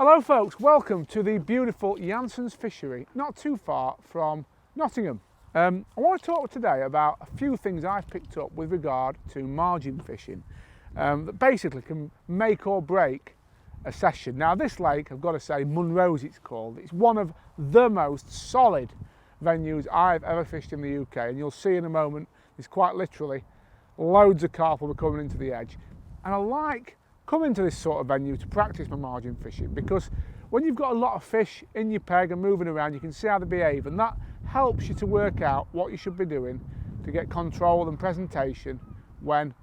Hello folks, welcome to the beautiful Janssen's fishery, not too far from Nottingham. I want to talk today about a few things I've picked up with regard to margin fishing that basically can make or break a session. Now this lake, I've got to say, Munro's it's called, it's one of the most solid venues I've ever fished in the UK, and you'll see in a moment there's quite literally loads of carp will be coming into the edge. And I like coming to this sort of venue to practice my margin fishing, because when you've got a lot of fish in your peg and moving around, you can see how they behave, and that helps you to work out what you should be doing to get control and presentation when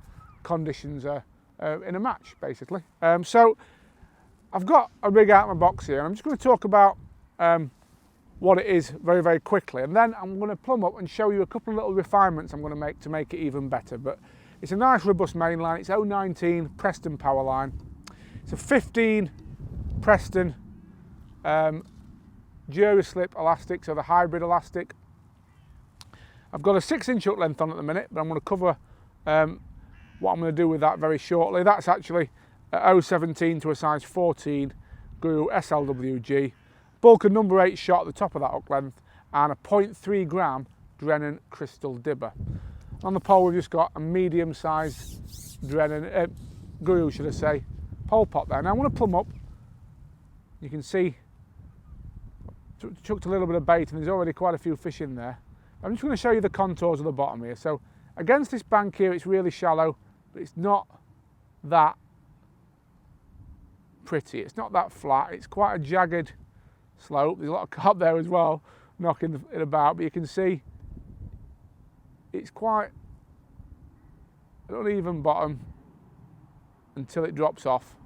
conditions are in a match, basically. So I've got a rig out of my box here, and I'm just going to talk about what it is very, very quickly, and then I'm going to plumb up and show you a couple of little refinements I'm going to make it even better. But it's a nice robust main line. It's 019 Preston power line. It's a 15 Preston Duraslip elastic, so the hybrid elastic. I've got a 6-inch hook length on at the minute, but I'm going to cover what I'm going to do with that very shortly. That's actually a 017 to a size 14 Guru SLWG. Bulker number 8 shot at the top of that hook length, and a 0.3 gram Drennan crystal dibber. On the pole we've just got a medium-sized Drennan, Guru should I say, pole pot there. Now I want to plumb up. You can see chucked a little bit of bait and there's already quite a few fish in there. I'm just going to show you the contours of the bottom here. So against this bank here it's really shallow, but it's not that pretty. It's not that flat. It's quite a jagged slope. There's a lot of carp there as well knocking it about, but you can see it's quite an uneven bottom until it drops off,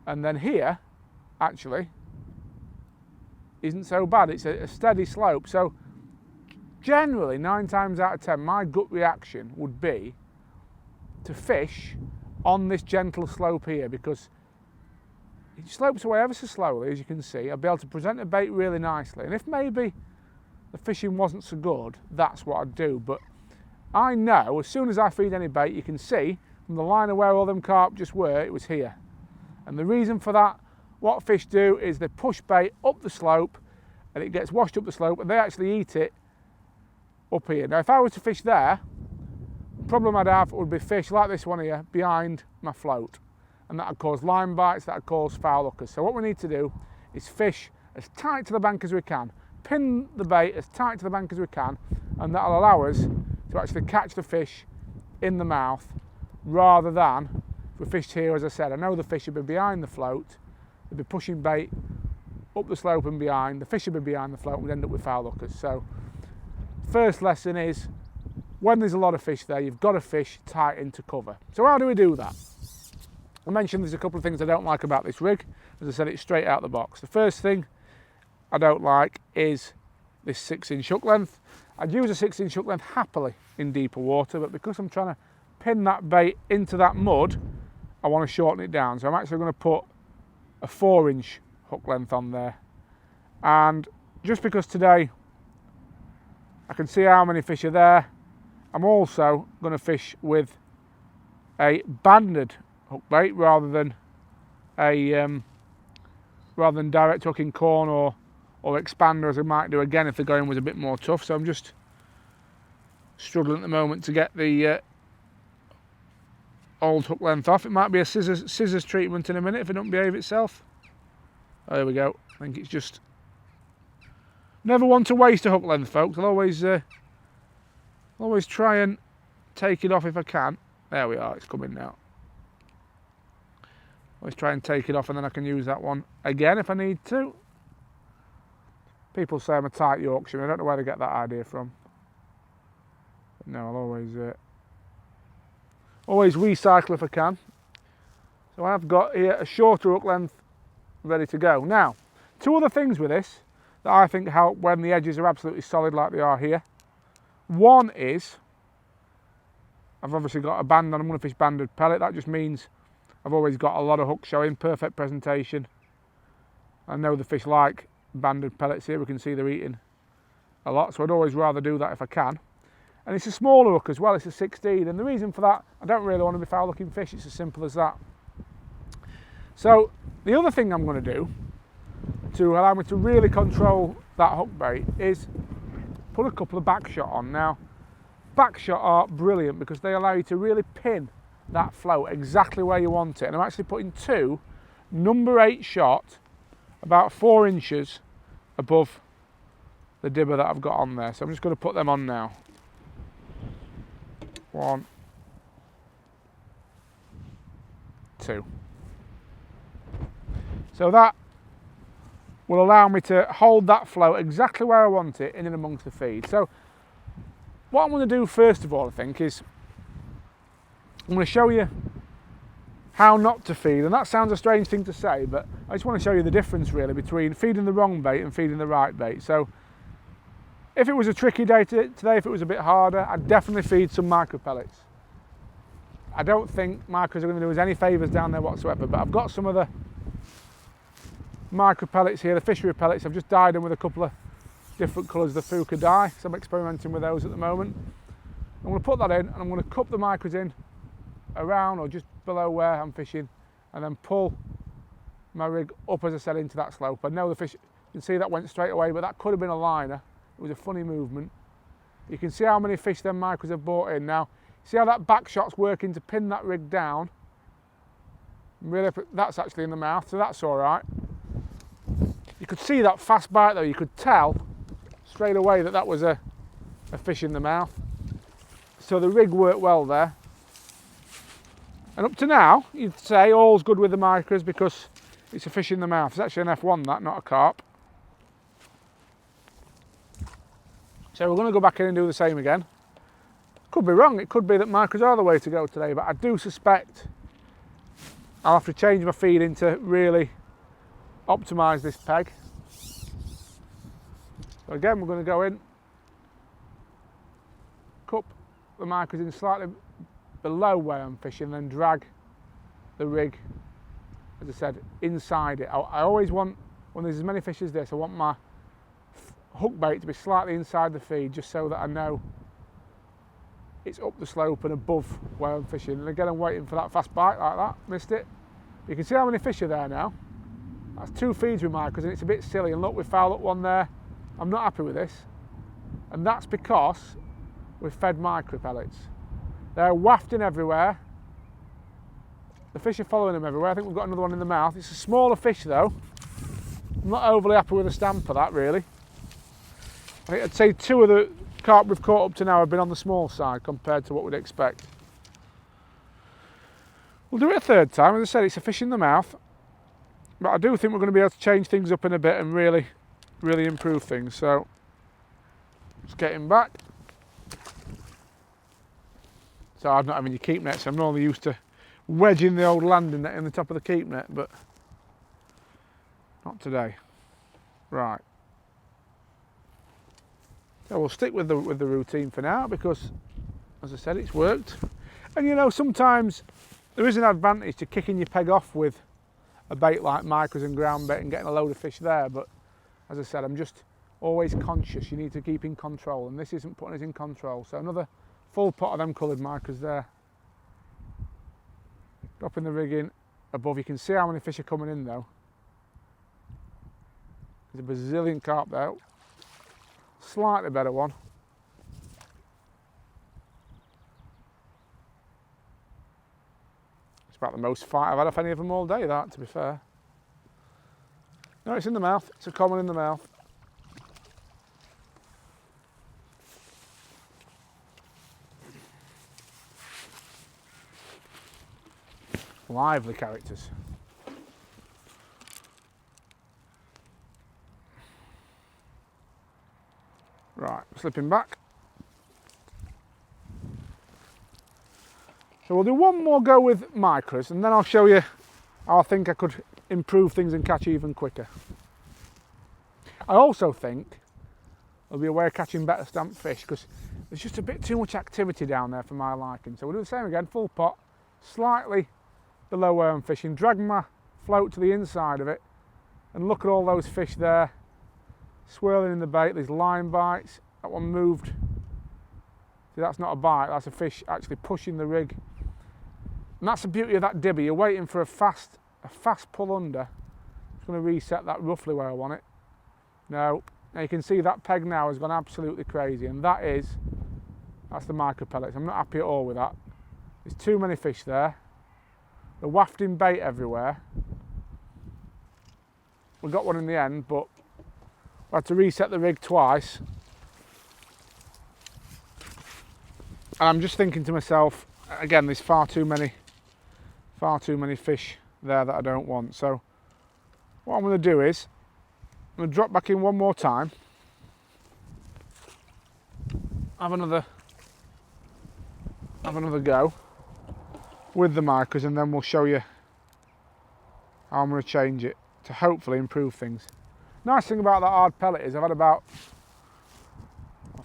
and then here actually isn't so bad. It's a steady slope. So generally 9 times out of 10 my gut reaction would be to fish on this gentle slope here, because it slopes away ever so slowly, as you can see. I'll be able to present the bait really nicely, and if maybe the fishing wasn't so good, that's what I'd do. But I know as soon as I feed any bait, you can see from the line of where all them carp just were, it was here. And the reason for that, what fish do is they push bait up the slope and it gets washed up the slope, and they actually eat it up here. Now if I were to fish there, the problem I'd have would be fish like this one here behind my float, and that would cause line bites, that would cause foul hookers. So what we need to do is fish as tight to the bank as we can, pin the bait as tight to the bank as we can, and that'll allow us to actually catch the fish in the mouth, rather than if we fished here. As I said, I know the fish would be behind the float, they'd be pushing bait up the slope and behind, the fish would be behind the float, and we'd end up with foul hookers. So first lesson is, when there's a lot of fish there, you've got to fish tight into cover. So how do we do that? I mentioned there's a couple of things I don't like about this rig. As I said, it's straight out the box. The first thing I don't like is this 6-inch hook length. I'd use a 6-inch hook length happily in deeper water, but because I'm trying to pin that bait into that mud, I want to shorten it down. So I'm actually going to put a 4-inch hook length on there. And just because today I can see how many fish are there, I'm also going to fish with a banded hook bait rather than direct hooking corn or expander, as I might do again if the going was a bit more tough. So I'm just struggling at the moment to get the old hook length off. It might be a scissors treatment in a minute if it don't behave itself. Oh, there we go. I think it's just never want to waste a hook length, folks. I'll always try and take it off if I can. There we are, it's coming now. Always try and take it off, and then I can use that one again if I need to. People say I'm a tight Yorkshireman. I don't know where they get that idea from. But no, I'll always recycle if I can. So I've got here a shorter hook length ready to go. Now, 2 other things with this that I think help when the edges are absolutely solid like they are here. One is, I've obviously got a band on. I'm going to fish banded pellet. That just means I've always got a lot of hooks showing, perfect presentation. I know the fish like banded pellets here. We can see they're eating a lot, so I'd always rather do that if I can. And it's a smaller hook as well, it's a 16, and the reason for that, I don't really want to be foul looking fish, it's as simple as that. So the other thing I'm going to do to allow me to really control that hook bait is put a couple of back shot on. Now, back shot are brilliant because they allow you to really pin that float exactly where you want it. And I'm actually putting 2 number 8 shot about 4 inches above the dibber that I've got on there. So I'm just going to put them on now. 1, 2. So that will allow me to hold that float exactly where I want it in and amongst the feed. So what I'm going to do first of all, I think, is I'm going to show you how not to feed. And that sounds a strange thing to say, but I just want to show you the difference really between feeding the wrong bait and feeding the right bait. So if it was a tricky day today, if it was a bit harder, I'd definitely feed some micro pellets. I don't think micros are going to do us any favours down there whatsoever, but I've got some of the micro pellets here, the fishery pellets. I've just dyed them with a couple of different colours, the Fuka dye, so I'm experimenting with those at the moment. I'm going to put that in and I'm going to cup the micros in around or just below where I'm fishing, and then pull my rig up, as I said, into that slope. I know the fish, you can see that went straight away, but that could have been a liner. It was a funny movement. You can see how many fish them micros have brought in. Now, see how that back shot's working to pin that rig down? Really, that's actually in the mouth, so that's all right. You could see that fast bite though. You could tell straight away that that was a fish in the mouth. So the rig worked well there. And up to now, you'd say all's good with the micros because it's a fish in the mouth. It's actually an F1 that, not a carp. So we're going to go back in and do the same again. Could be wrong, it could be that micros are the way to go today, but I do suspect I'll have to change my feeding to really optimise this peg. So again, we're going to go in, cup the micros in slightly below where I'm fishing, then drag the rig, as I said, inside it. I always want, when there's as many fish as this, I want my hook bait to be slightly inside the feed, just so that I know it's up the slope and above where I'm fishing. And again, I'm waiting for that fast bite like that. Missed it. You can see how many fish are there now. That's 2 feeds with micros, and it's a bit silly. And look, we fouled up one there. I'm not happy with this. And that's because we've fed micro pellets. They're wafting everywhere. The fish are following them everywhere. I think we've got another one in the mouth. It's a smaller fish though. I'm not overly happy with the stamp for that really. I think I'd say 2 of the carp we've caught up to now have been on the small side compared to what we'd expect. We'll do it a third time. As I said, it's a fish in the mouth, but I do think we're going to be able to change things up in a bit and really improve things. So just get him back. So I'm not having your keep net, so I'm normally used to wedging the old landing net in the top of the keep net, but not today. Right. So we'll stick with the routine for now because, as I said, it's worked. And you know, sometimes there is an advantage to kicking your peg off with a bait like micros and ground bait and getting a load of fish there. But as I said, I'm just always conscious. You need to keep in control, and this isn't putting us in control. So another full pot of them coloured micros there. Dropping the rig in above. You can see how many fish are coming in though. There's a Brazilian carp there. Slightly better one. It's about the most fight I've had off any of them all day, that, to be fair. No, it's in the mouth. It's a common in the mouth. Lively characters. Right, slipping back. So we'll do one more go with micros and then I'll show you how I think I could improve things and catch even quicker. I also think there'll be a way of catching better stamped fish because there's just a bit too much activity down there for my liking. So we'll do the same again, full pot, slightly below where I'm fishing, drag my float to the inside of it and look at all those fish there swirling in the bait. These line bites. That one moved. See, that's not a bite, that's a fish actually pushing the rig. And that's the beauty of that dibber. You're waiting for a fast a fast pull under. Just going to reset that roughly where I want it. Now you can see that peg now has gone absolutely crazy, and that's the micro pellets. I'm not happy at all with that. There's too many fish there. They're wafting bait everywhere. We got one in the end, but I had to reset the rig twice. And I'm just thinking to myself, again, there's far too many fish there that I don't want. So what I'm going to do is I'm going to drop back in one more time, have another go with the micros, and then we'll show you how I'm going to change it to hopefully improve things. Nice thing about that hard pellet is I've had about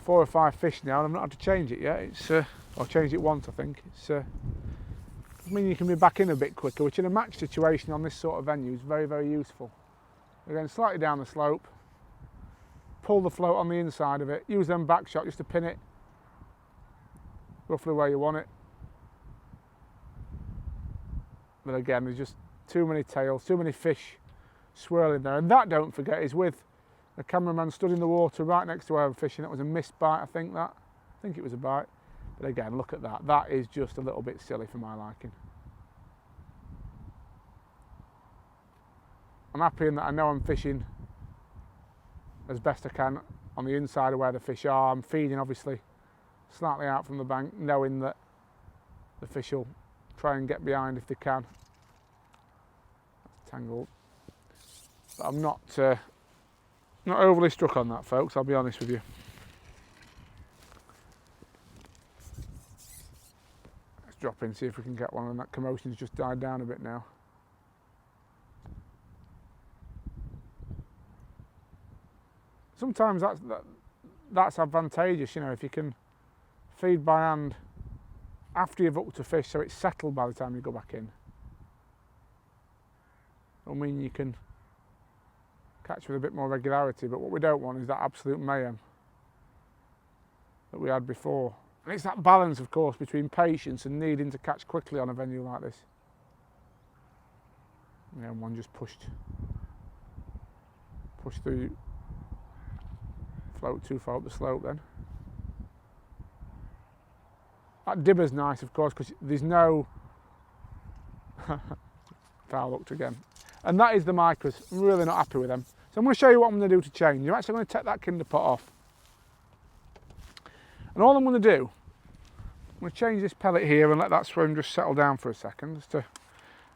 4 or 5 fish now, and I've not had to change it yet. I've changed it once, I think. I mean, you can be back in a bit quicker, which in a match situation on this sort of venue is very, very useful. Again, slightly down the slope, pull the float on the inside of it, use them back shot just to pin it roughly where you want it. But again, there's just too many tails, too many fish swirling there. And that, don't forget, is with the cameraman stood in the water right next to where I'm fishing. That was a missed bite, I think it was a bite. But again, look at that. That is just a little bit silly for my liking. I'm happy in that I know I'm fishing as best I can on the inside of where the fish are. I'm feeding obviously slightly out from the bank, knowing that the fish will try and get behind if they can. That's tangled. But I'm not overly struck on that, folks, I'll be honest with you. Let's drop in, see if we can get one, and that commotion's just died down a bit now. Sometimes that's advantageous, you know, if you can feed by hand after you've hooked a fish so it's settled by the time you go back in. I mean, you can catch with a bit more regularity, but what we don't want is that absolute mayhem that we had before. And it's that balance, of course, between patience and needing to catch quickly on a venue like this. Yeah, one just pushed through, float too far up the slope then. That dibber's nice, of course, because there's no foul hooked again. And that is the micros. I'm really not happy with them. So I'm going to show you what I'm going to do to change. I'm actually going to take that kinder pot off. And all I'm going to do, I'm going to change this pellet here and let that swim just settle down for a second, just to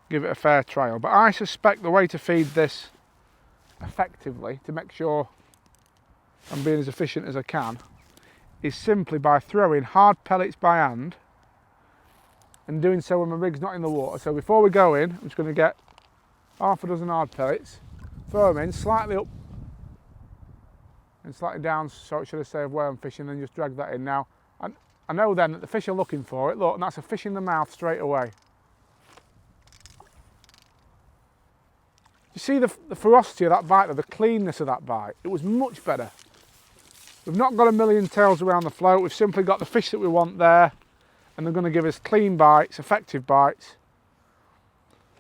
give it a fair trial. But I suspect the way to feed this effectively, to make sure I'm being as efficient as I can, is simply by throwing hard pellets by hand and doing so when my rig's not in the water. So before we go in, I'm just going to get half a dozen hard pellets, throw them in slightly up and slightly down, so should I say, of where I'm fishing, and then just drag that in. Now, I know then that the fish are looking for it. Look, and that's a fish in the mouth straight away. You see the ferocity of that bite, though, the cleanness of that bite. It was much better. We've not got a million tails around the float. We've simply got the fish that we want there, and they're going to give us clean bites, effective bites.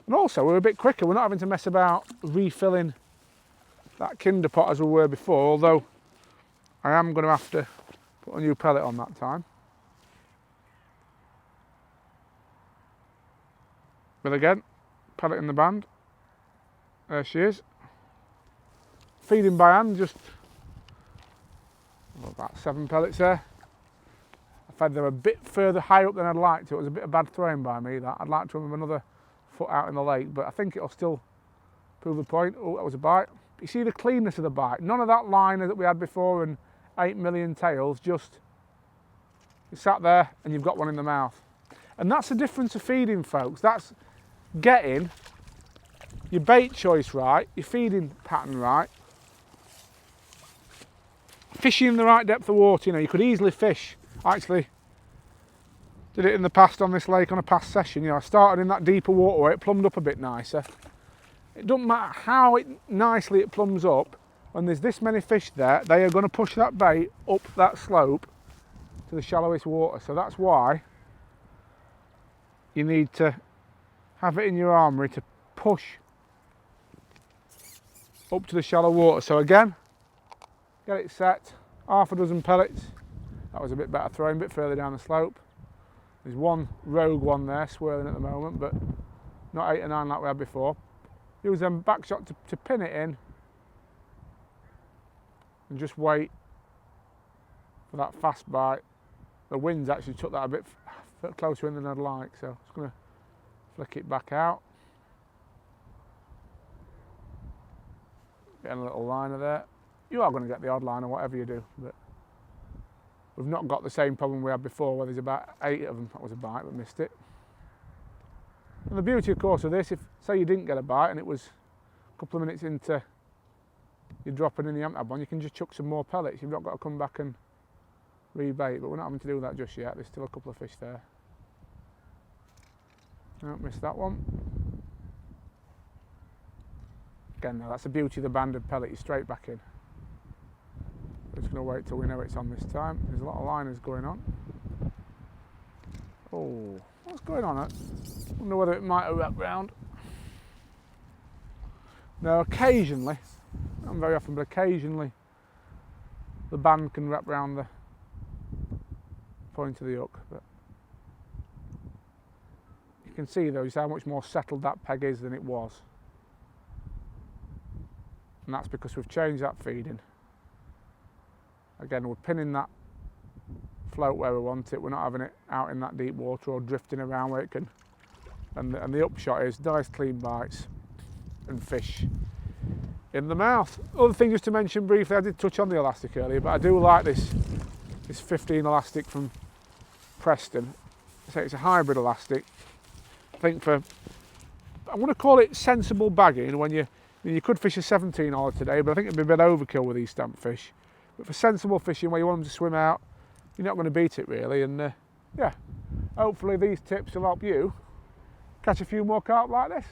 And also, we're a bit quicker. We're not having to mess about refilling that kinder pot as we were before, although I am going to have to put a new pellet on that time. But again, pellet in the band. There she is. Feeding by hand, just about 7 pellets there. I fed them a bit further high up than I'd like to. It was a bit of bad throwing by me, that. I'd like to have another foot out in the lake, but I think it'll still prove the point. Oh, that was a bite. You see the cleanness of the bite. None of that liner that we had before and 8 million tails, just you sat there and you've got one in the mouth. And that's the difference of feeding, folks. That's getting your bait choice right, your feeding pattern right, fishing in the right depth of water. You know, you could easily fish. I actually did it in the past on this lake on a past session. You know, I started in that deeper water where it plumbed up a bit nicer. It doesn't matter how nicely it plumbs up, when there's this many fish there, they are going to push that bait up that slope to the shallowest water. So that's why you need to have it in your armoury to push up to the shallow water. So again, get it set, half a dozen pellets. That was a bit better throwing, a bit further down the slope. There's one rogue one there swirling at the moment, but not 8 or 9 like we had before. Use them back shot to pin it in and just wait for that fast bite. The winds actually took that a bit closer in than I'd like, so I'm just going to flick it back out. Getting a little liner there. You are going to get the odd liner whatever you do, but we've not got the same problem we had before where there's about 8 of them. That was a bite, but missed it. And the beauty, of course, of this, if say you didn't get a bite and it was a couple of minutes into you dropping in the haven't had one, you can just chuck some more pellets. You've not got to come back and rebait, but we're not having to do that just yet. There's still a couple of fish there. No, missed that one. Again, now that's the beauty of the banded pellet, you're straight back in. We're just going to wait till we know it's on this time. There's a lot of liners going on. Oh, what's going on? I wonder whether it might have wrapped round. No, occasionally, not very often, but occasionally the band can wrap round the point of the hook. But you can see though just how much more settled that peg is than it was. And that's because we've changed that feeding. Again, we're pinning that float where we want it. We're not having it out in that deep water or drifting around where it can. And the upshot is nice clean bites and fish in the mouth. Other thing just to mention briefly, I did touch on the elastic earlier, but I do like this 15 elastic from Preston. So it's a hybrid elastic. I think for, I'm going to call it sensible bagging when you could fish a 17 odd today, but I think it'd be a bit overkill with these stamp fish. But for sensible fishing where you want them to swim out, you're not going to beat it really. And yeah, hopefully these tips will help you catch a few more carp like this.